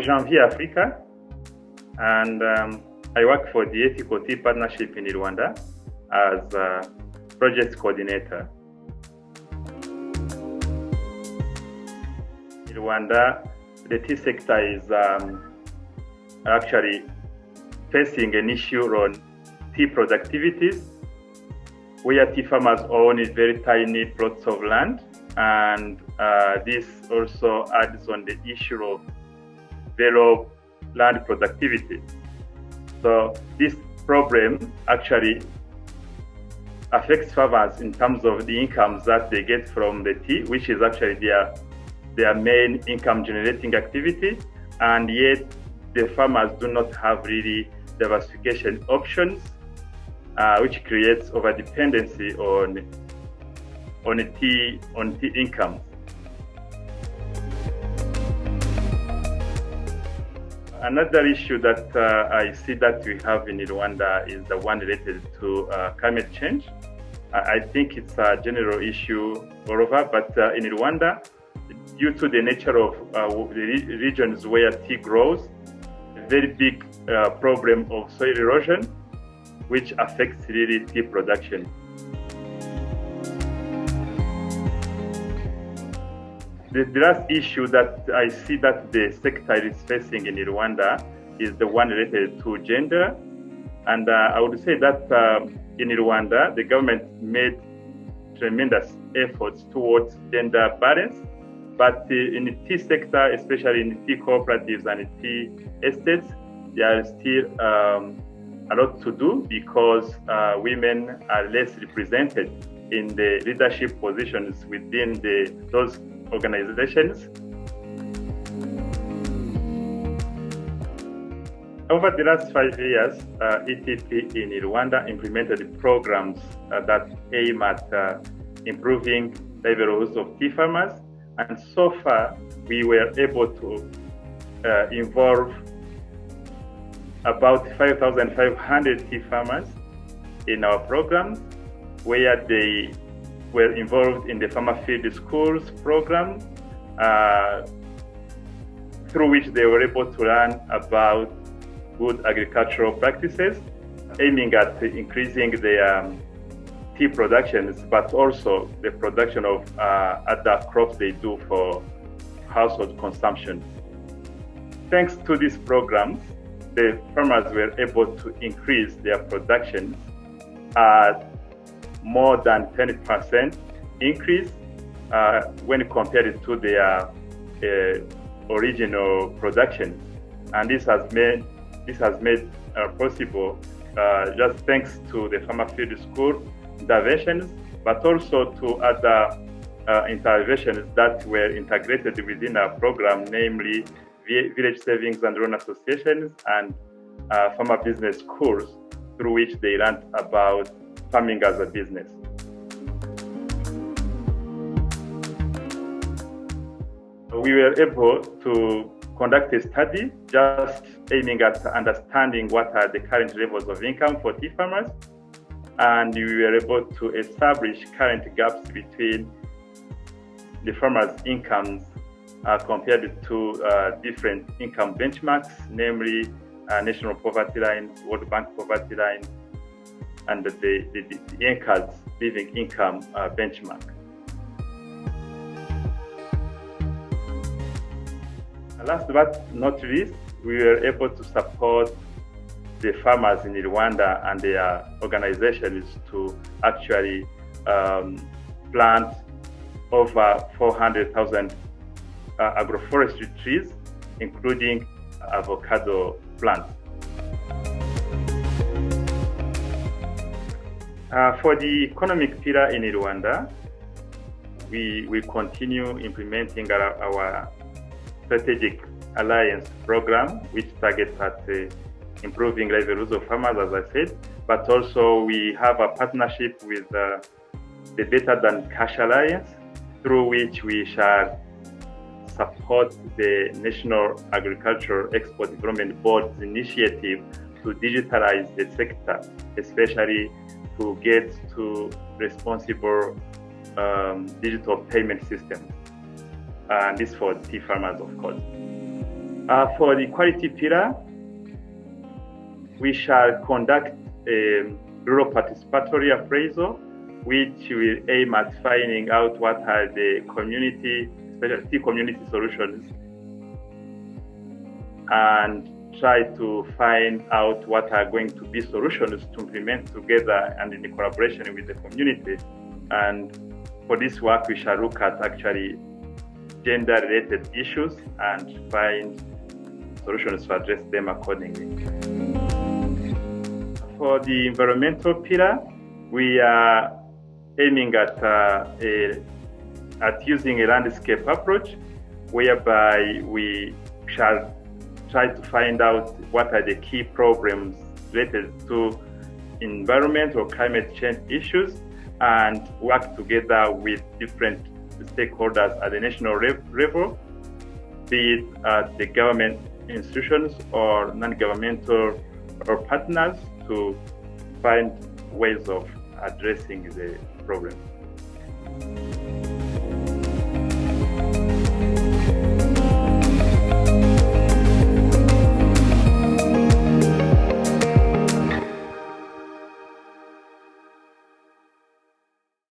Janvier Afrika, and I work for the ETP partnership in Rwanda as a project coordinator. In Rwanda, the tea sector is actually facing an issue on tea productivities, where tea farmers own very tiny plots of land, and this also adds on the issue of very low land productivity. So this problem actually affects farmers in terms of the incomes that they get from the tea, which is actually their main income generating activity, and yet the farmers do not have really diversification options, which creates overdependency on tea income. Another issue that I see that we have in Rwanda is the one related to climate change. I think it's a general issue all over, but in Rwanda, due to the nature of the regions where tea grows, a very big problem of soil erosion, which affects really tea production. The last issue that I see that the sector is facing in Rwanda is the one related to gender. And I would say that in Rwanda, the government made tremendous efforts towards gender balance. But in the tea sector, especially in the tea cooperatives and the tea estates, there is still a lot to do because women are less represented in the leadership positions within those organizations. Over the last 5 years, ETP in Rwanda implemented programs that aim at improving livelihoods of tea farmers. And so far, we were able to involve about 5,500 tea farmers in our programs, where they were involved in the farmer field schools program, through which they were able to learn about good agricultural practices, aiming at increasing their tea productions, but also the production of other crops they do for household consumption. Thanks to these programs, the farmers were able to increase their production at more than 10% increase when compared to their original production. And this has made possible just thanks to the farmer field school interventions, but also to other interventions that were integrated within our program, namely village savings and loan associations and farmer business schools, through which they learned about farming as a business. We were able to conduct a study just aiming at understanding what are the current levels of income for tea farmers, and we were able to establish current gaps between the farmers' incomes compared to different income benchmarks, namely National Poverty Line, World Bank Poverty Line, and the NCAD's living income benchmark. Last but not least, we were able to support the farmers in Rwanda and their organizations to actually plant over 400,000 agroforestry trees, including avocado plants. For the economic pillar in Rwanda, we continue implementing our strategic alliance program, which targets at improving livelihoods of farmers, as I said, but also we have a partnership with the Better Than Cash Alliance, through which we shall support the National Agricultural Export Development Board's initiative to digitalize the sector, especially to get to responsible digital payment systems. And this for tea farmers, of course. For the quality pillar, we shall conduct a rural participatory appraisal, which will aim at finding out what are the community, especially community solutions, and try to find out what are going to be solutions to implement together and in collaboration with the community. And for this work, we shall look at actually gender-related issues and find solutions to address them accordingly. For the environmental pillar, we are aiming at using a landscape approach, whereby we shall try to find out what are the key problems related to environment or climate change issues, and work together with different stakeholders at the national level, be it at the government institutions or non-governmental or partners, to find ways of addressing the problem.